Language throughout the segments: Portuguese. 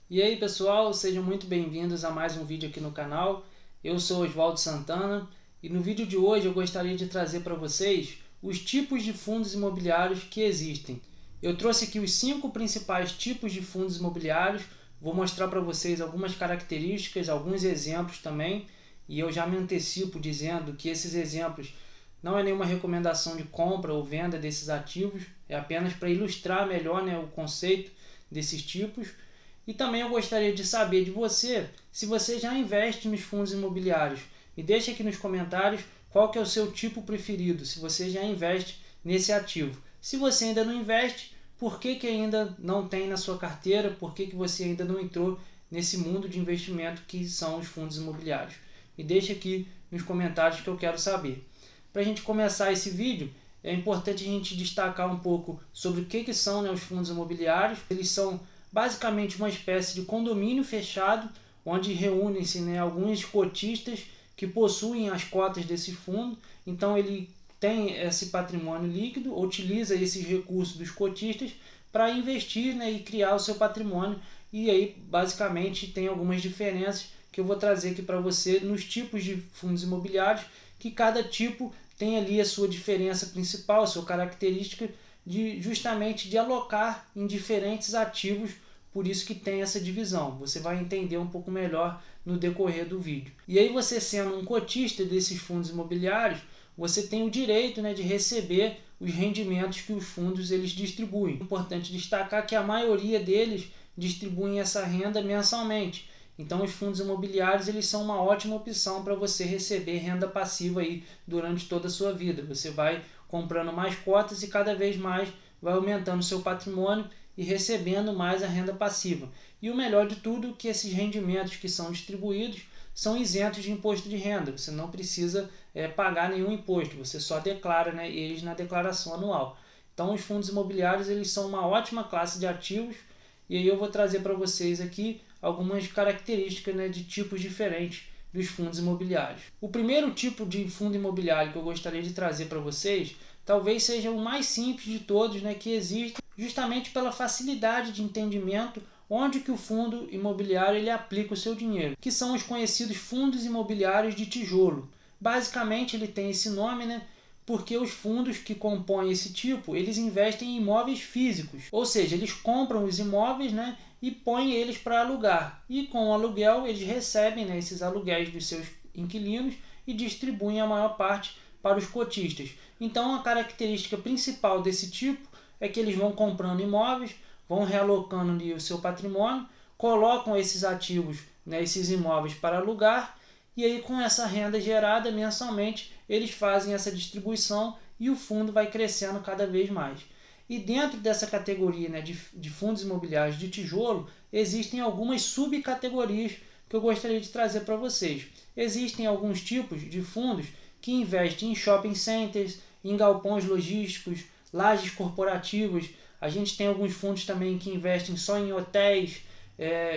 E aí pessoal, sejam muito bem-vindos a mais um vídeo aqui no canal. Eu sou Oswaldo Santana e no vídeo de hoje eu gostaria de trazer para vocês os tipos de fundos imobiliários que existem. Eu trouxe aqui os 5 principais tipos de fundos imobiliários, vou mostrar para vocês algumas características, alguns exemplos também, e eu já me antecipo dizendo que esses exemplos não é nenhuma recomendação de compra ou venda desses ativos, é apenas para ilustrar melhor, o conceito desses tipos. E também eu gostaria de saber de você se você já investe nos fundos imobiliários. Me deixa aqui nos comentários qual que é o seu tipo preferido, se você já investe nesse ativo. Se você ainda não investe, por que ainda não tem na sua carteira, por que você ainda não entrou nesse mundo de investimento que são os fundos imobiliários. Me deixa aqui nos comentários que eu quero saber. Para a gente começar esse vídeo, é importante a gente destacar um pouco sobre o que são os fundos imobiliários. Eles são basicamente uma espécie de condomínio fechado, onde reúnem-se alguns cotistas que possuem as cotas desse fundo. Então ele tem esse patrimônio líquido, utiliza esses recursos dos cotistas para investir e criar o seu patrimônio. E aí basicamente tem algumas diferenças que eu vou trazer aqui para você nos tipos de fundos imobiliários, que cada tipo tem ali a sua diferença principal, a sua característica justamente de alocar em diferentes ativos. Por isso que tem essa divisão. Você vai entender um pouco melhor no decorrer do vídeo. E aí você, sendo um cotista desses fundos imobiliários, você tem o direito de receber os rendimentos que os fundos eles distribuem. É importante destacar que a maioria deles distribuem essa renda mensalmente. Então os fundos imobiliários eles são uma ótima opção para você receber renda passiva aí durante toda a sua vida. Você vai comprando mais cotas e cada vez mais vai aumentando o seu patrimônio e recebendo mais a renda passiva. E o melhor de tudo é que esses rendimentos que são distribuídos são isentos de imposto de renda. Você não precisa pagar nenhum imposto, você só declara eles na declaração anual. Então os fundos imobiliários eles são uma ótima classe de ativos, e aí eu vou trazer para vocês aqui algumas características de tipos diferentes dos fundos imobiliários. O primeiro tipo de fundo imobiliário que eu gostaria de trazer para vocês talvez seja o mais simples de todos que existe, justamente pela facilidade de entendimento onde que o fundo imobiliário ele aplica o seu dinheiro, que são os conhecidos fundos imobiliários de tijolo. Basicamente ele tem esse nome porque os fundos que compõem esse tipo, eles investem em imóveis físicos, ou seja, eles compram os imóveis e põem eles para alugar, e com o aluguel eles recebem esses aluguéis dos seus inquilinos e distribuem a maior parte para os cotistas. Então a característica principal desse tipo é que eles vão comprando imóveis, vão realocando ali o seu patrimônio, colocam esses ativos, esses imóveis para alugar, e aí com essa renda gerada mensalmente eles fazem essa distribuição e o fundo vai crescendo cada vez mais. E dentro dessa categoria de fundos imobiliários de tijolo, existem algumas subcategorias que eu gostaria de trazer para vocês. Existem alguns tipos de fundos que investem em shopping centers, em galpões logísticos, lajes corporativas. A gente tem alguns fundos também que investem só em hotéis,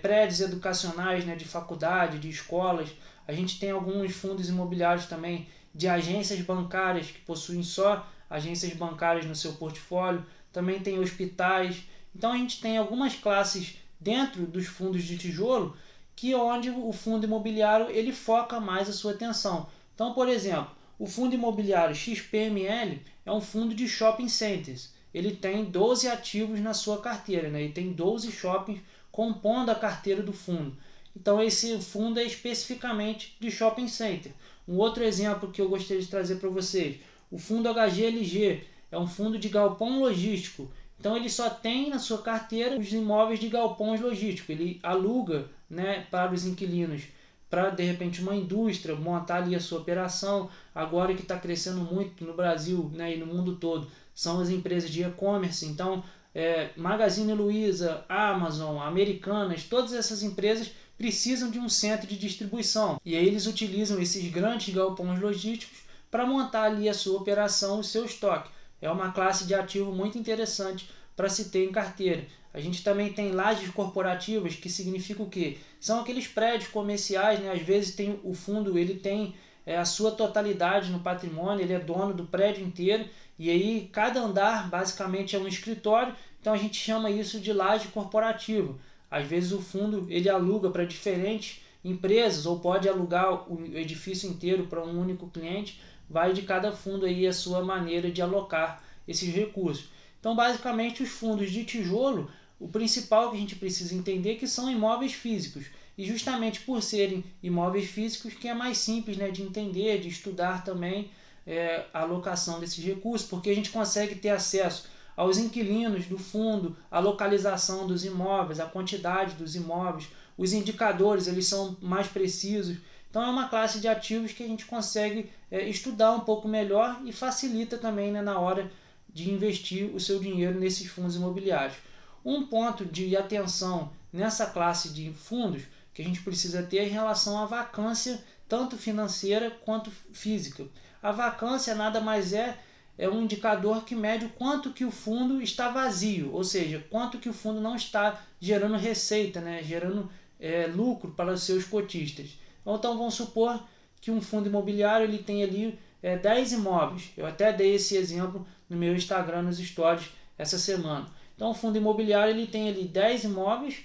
prédios educacionais de faculdade, de escolas. A gente tem alguns fundos imobiliários também de agências bancárias que possuem só agências bancárias no seu portfólio. Também tem hospitais. Então a gente tem algumas classes dentro dos fundos de tijolo que onde o fundo imobiliário ele foca mais a sua atenção. Então, por exemplo, o fundo imobiliário XPML é um fundo de shopping centers. Ele tem 12 ativos na sua carteira, e tem 12 shoppings compondo a carteira do fundo. Então esse fundo é especificamente de shopping center. Um outro exemplo que eu gostaria de trazer para vocês, o fundo HGLG, é um fundo de galpão logístico. Então ele só tem na sua carteira os imóveis de galpões logísticos. Ele aluga para os inquilinos, para de repente uma indústria montar ali a sua operação. Agora que está crescendo muito no Brasil e no mundo todo são as empresas de e-commerce. Então Magazine Luiza, Amazon, Americanas, todas essas empresas precisam de um centro de distribuição. E aí eles utilizam esses grandes galpões logísticos para montar ali a sua operação, o seu estoque. É uma classe de ativo muito interessante para se ter em carteira. A gente também tem lajes corporativas, que significa o quê? São aqueles prédios comerciais, às vezes tem o fundo, ele tem a sua totalidade no patrimônio, ele é dono do prédio inteiro, e aí cada andar basicamente é um escritório, então a gente chama isso de laje corporativa. Às vezes o fundo ele aluga para diferentes empresas ou pode alugar o edifício inteiro para um único cliente. Vai de cada fundo aí a sua maneira de alocar esses recursos. Então, basicamente, os fundos de tijolo, o principal que a gente precisa entender é que são imóveis físicos. E justamente por serem imóveis físicos que é mais simples, né, de entender, de estudar também a alocação desses recursos, porque a gente consegue ter acesso aos inquilinos do fundo, a localização dos imóveis, a quantidade dos imóveis, os indicadores eles são mais precisos. Então é uma classe de ativos que a gente consegue estudar um pouco melhor e facilita também, né, na hora de investir o seu dinheiro nesses fundos imobiliários. Um ponto de atenção nessa classe de fundos que a gente precisa ter em relação à vacância, tanto financeira quanto física. A vacância nada mais é um indicador que mede o quanto que o fundo está vazio, ou seja, quanto que o fundo não está gerando receita, né, gerando lucro para os seus cotistas. Então vamos supor que um fundo imobiliário ele tem ali 10 imóveis. Eu até dei esse exemplo no meu Instagram, nos stories, essa semana. Então o fundo imobiliário ele tem ali 10 imóveis,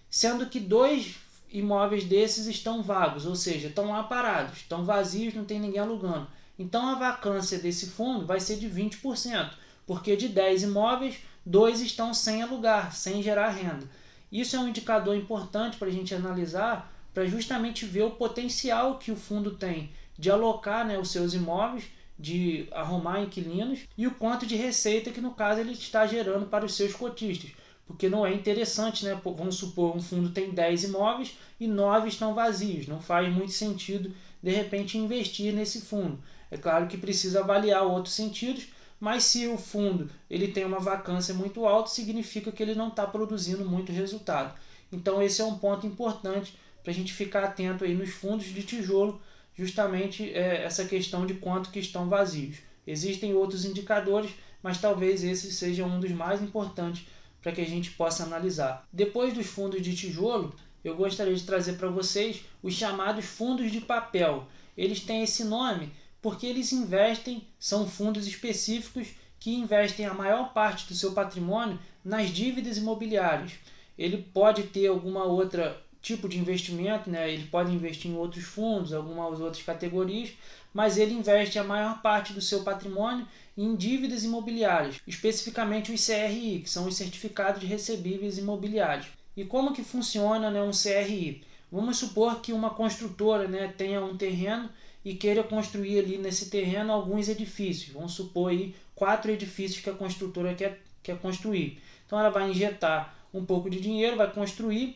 sendo que 2 imóveis desses estão vagos, ou seja, estão lá parados, estão vazios, não tem ninguém alugando. Então a vacância desse fundo vai ser de 20%, porque de 10 imóveis, 2 estão sem alugar, sem gerar renda. Isso é um indicador importante para a gente analisar, para justamente ver o potencial que o fundo tem de alocar, né, os seus imóveis, de arrumar inquilinos e o quanto de receita que no caso ele está gerando para os seus cotistas. Porque não é interessante, né? Vamos supor, um fundo tem 10 imóveis e 9 estão vazios. Não faz muito sentido, de repente, investir nesse fundo. É claro que precisa avaliar outros sentidos, mas se o fundo ele tem uma vacância muito alta, significa que ele não está produzindo muito resultado. Então esse é um ponto importante para a gente ficar atento aí nos fundos de tijolo, justamente essa questão de quanto que estão vazios. Existem outros indicadores, mas talvez esse seja um dos mais importantes para que a gente possa analisar. Depois dos fundos de tijolo, eu gostaria de trazer para vocês os chamados fundos de papel. Eles têm esse nome porque eles investem, são fundos específicos que investem a maior parte do seu patrimônio nas dívidas imobiliárias. Ele pode ter alguma outra tipo de investimento, né? Ele pode investir em outros fundos, algumas outras categorias, mas ele investe a maior parte do seu patrimônio em dívidas imobiliárias, especificamente os CRI, que são os certificados de recebíveis imobiliários. E como que funciona, né, um CRI? Vamos supor que uma construtora, né, tenha um terreno e queira construir ali nesse terreno alguns edifícios. Vamos supor aí 4 edifícios que a construtora quer construir. Então ela vai injetar um pouco de dinheiro, vai construir,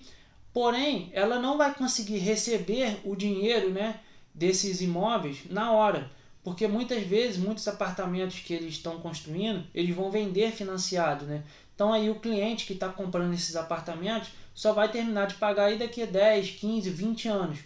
porém ela não vai conseguir receber o dinheiro, né, desses imóveis na hora, porque muitas vezes muitos apartamentos que eles estão construindo eles vão vender financiado, né? Então aí o cliente que está comprando esses apartamentos só vai terminar de pagar aí daqui a 10, 15, 20 anos.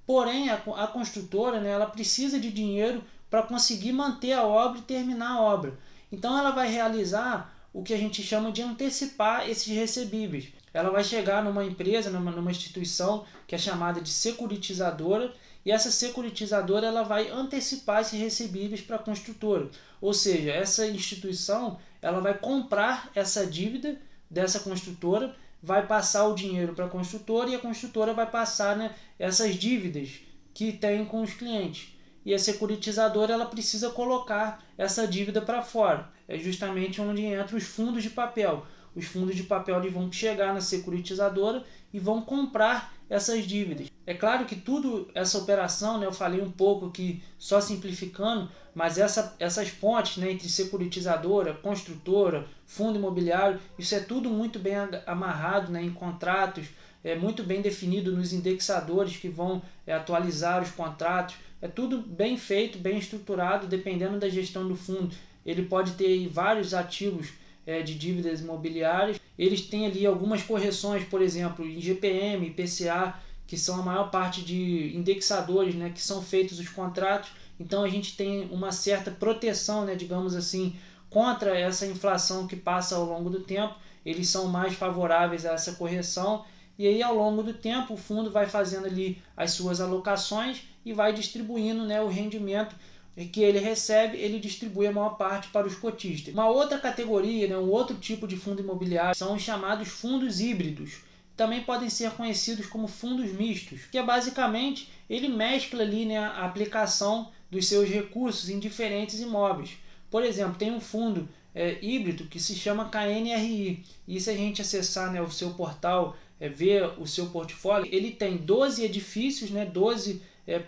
Porém a construtora, né, ela precisa de dinheiro para conseguir manter a obra e terminar a obra. Então ela vai realizar o que a gente chama de antecipar esses recebíveis. Ela vai chegar numa empresa, numa instituição que é chamada de securitizadora, e essa securitizadora ela vai antecipar esses recebíveis para a construtora. Ou seja, essa instituição ela vai comprar essa dívida dessa construtora, vai passar o dinheiro para a construtora e a construtora vai passar, né, essas dívidas que tem com os clientes. E a securitizadora ela precisa colocar essa dívida para fora. É justamente onde entram os fundos de papel. Os fundos de papel eles vão chegar na securitizadora e vão comprar essas dívidas. É claro que essa operação, né, eu falei um pouco aqui só simplificando, mas essas pontes, né, entre securitizadora, construtora, fundo imobiliário, isso é tudo muito bem amarrado, né, em contratos, é muito bem definido nos indexadores que vão atualizar os contratos. É tudo bem feito, bem estruturado, dependendo da gestão do fundo. Ele pode ter vários ativos de dívidas imobiliárias. Eles têm ali algumas correções, por exemplo, IGPM, IPCA, que são a maior parte de indexadores, né, que são feitos os contratos. Então a gente tem uma certa proteção, né, digamos assim, contra essa inflação que passa ao longo do tempo. Eles são mais favoráveis a essa correção. E aí ao longo do tempo o fundo vai fazendo ali as suas alocações e vai distribuindo, né, o rendimento que ele recebe, ele distribui a maior parte para os cotistas. Uma outra categoria, né, um outro tipo de fundo imobiliário são os chamados fundos híbridos. Também podem ser conhecidos como fundos mistos, que é basicamente ele mescla ali, né, a aplicação dos seus recursos em diferentes imóveis. Por exemplo, tem um fundo híbrido que se chama KNRI, e se a gente acessar, né, o seu portal, ver o seu portfólio, ele tem 12 edifícios, né, 12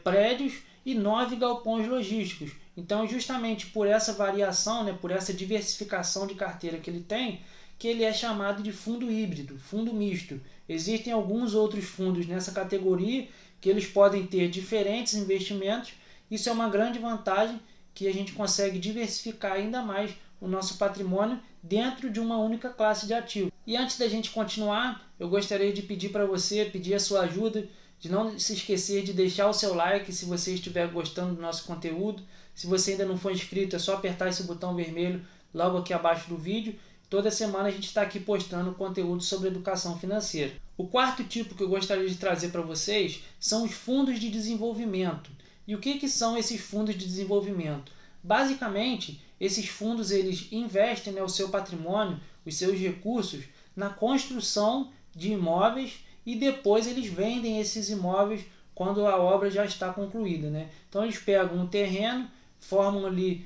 prédios e 9 galpões logísticos. Então, justamente por essa variação, né, por essa diversificação de carteira que ele tem, que ele é chamado de fundo híbrido, fundo misto. Existem alguns outros fundos nessa categoria que eles podem ter diferentes investimentos. Isso é uma grande vantagem, que a gente consegue diversificar ainda mais o nosso patrimônio dentro de uma única classe de ativos. E antes da gente continuar, eu gostaria de pedir para você, pedir a sua ajuda, de não se esquecer de deixar o seu like se você estiver gostando do nosso conteúdo. Se você ainda não for inscrito, é só apertar esse botão vermelho logo aqui abaixo do vídeo. Toda semana a gente está aqui postando conteúdo sobre educação financeira. O quarto tipo que eu gostaria de trazer para vocês são os fundos de desenvolvimento. E o que são esses fundos de desenvolvimento? Basicamente, esses fundos eles investem, né, o seu patrimônio, os seus recursos, na construção de imóveis e depois eles vendem esses imóveis quando a obra já está concluída, né? Então eles pegam um terreno, formam ali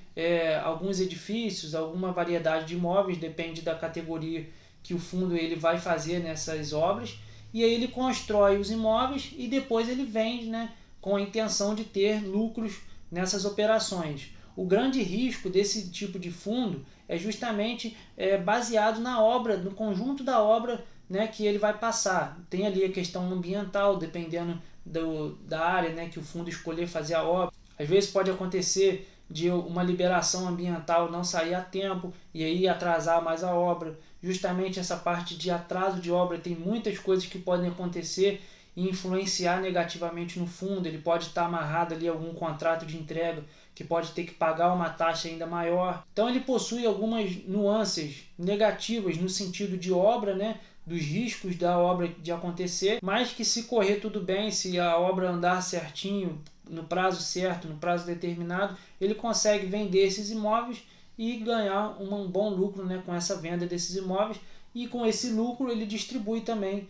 alguns edifícios, alguma variedade de imóveis, depende da categoria que o fundo ele vai fazer nessas obras, e aí ele constrói os imóveis e depois ele vende, né, com a intenção de ter lucros nessas operações. O grande risco desse tipo de fundo é justamente baseado na obra, no conjunto da obra, né, que ele vai passar. Tem ali a questão ambiental, dependendo da área, né, que o fundo escolher fazer a obra. Às vezes pode acontecer de uma liberação ambiental não sair a tempo e aí atrasar mais a obra. Justamente essa parte de atraso de obra, tem muitas coisas que podem acontecer e influenciar negativamente no fundo. Ele pode estar amarrado ali a algum contrato de entrega que pode ter que pagar uma taxa ainda maior. Então ele possui algumas nuances negativas no sentido de obra, né, dos riscos da obra de acontecer, mas que se correr tudo bem, se a obra andar certinho, no prazo certo, no prazo determinado, ele consegue vender esses imóveis e ganhar um bom lucro, né, com essa venda desses imóveis, e com esse lucro ele distribui também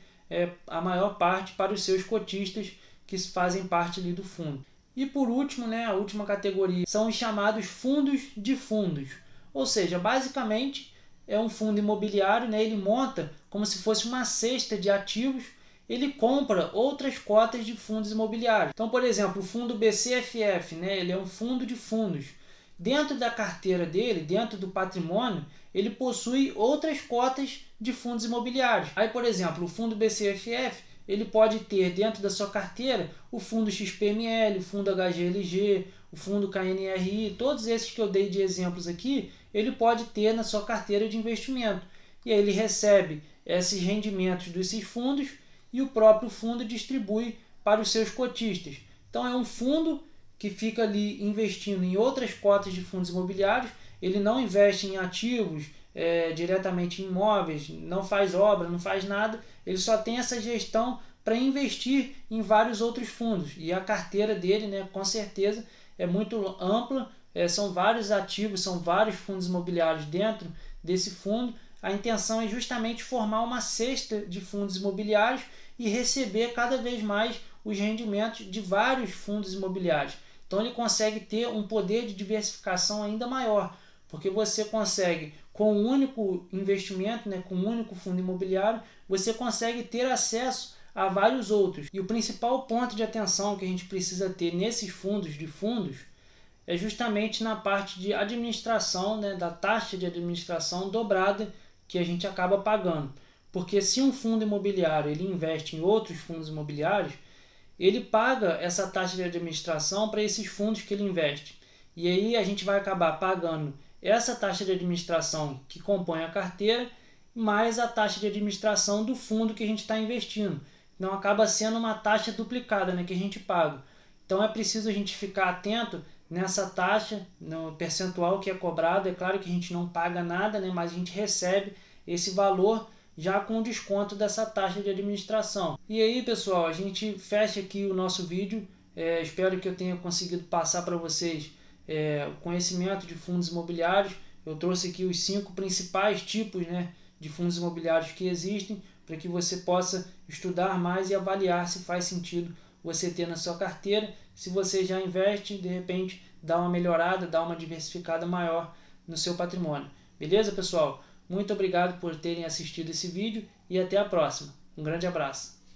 a maior parte para os seus cotistas que fazem parte ali do fundo. E por último, né, a última categoria são os chamados fundos de fundos, ou seja, basicamente é um fundo imobiliário, né, ele monta como se fosse uma cesta de ativos, ele compra outras cotas de fundos imobiliários. Então, por exemplo, o fundo BCFF, né, ele é um fundo de fundos. Dentro da carteira dele, dentro do patrimônio, ele possui outras cotas de fundos imobiliários. Aí, por exemplo, o fundo BCFF, ele pode ter dentro da sua carteira o fundo XPML, o fundo HGLG, o fundo KNRI, todos esses que eu dei de exemplos aqui, ele pode ter na sua carteira de investimento. E aí ele recebe esses rendimentos desses fundos e o próprio fundo distribui para os seus cotistas. Então é um fundo que fica ali investindo em outras cotas de fundos imobiliários, ele não investe em ativos, diretamente em imóveis, não faz obra, não faz nada, ele só tem essa gestão para investir em vários outros fundos. E a carteira dele, né, com certeza, é muito ampla, são vários ativos, são vários fundos imobiliários dentro desse fundo. A intenção é justamente formar uma cesta de fundos imobiliários e receber cada vez mais os rendimentos de vários fundos imobiliários. Então ele consegue ter um poder de diversificação ainda maior, porque você consegue, com um único investimento, né, com um único fundo imobiliário, você consegue ter acesso a vários outros. E o principal ponto de atenção que a gente precisa ter nesses fundos de fundos é justamente na parte de administração, né, da taxa de administração dobrada que a gente acaba pagando. Porque se um fundo imobiliário ele investe em outros fundos imobiliários, ele paga essa taxa de administração para esses fundos que ele investe. E aí a gente vai acabar pagando essa taxa de administração que compõe a carteira, mais a taxa de administração do fundo que a gente está investindo. Então acaba sendo uma taxa duplicada, né, que a gente paga. Então é preciso a gente ficar atento nessa taxa, no percentual que é cobrado. É claro que a gente não paga nada, né, mas a gente recebe esse valor já com desconto dessa taxa de administração. E aí, pessoal, a gente fecha aqui o nosso vídeo. Espero que eu tenha conseguido passar para vocês o conhecimento de fundos imobiliários. Eu trouxe aqui os 5 principais tipos, né, de fundos imobiliários que existem, para que você possa estudar mais e avaliar se faz sentido você ter na sua carteira. Se você já investe, de repente dá uma melhorada, dá uma diversificada maior no seu patrimônio. Beleza, pessoal? Muito obrigado por terem assistido esse vídeo e até a próxima. Um grande abraço.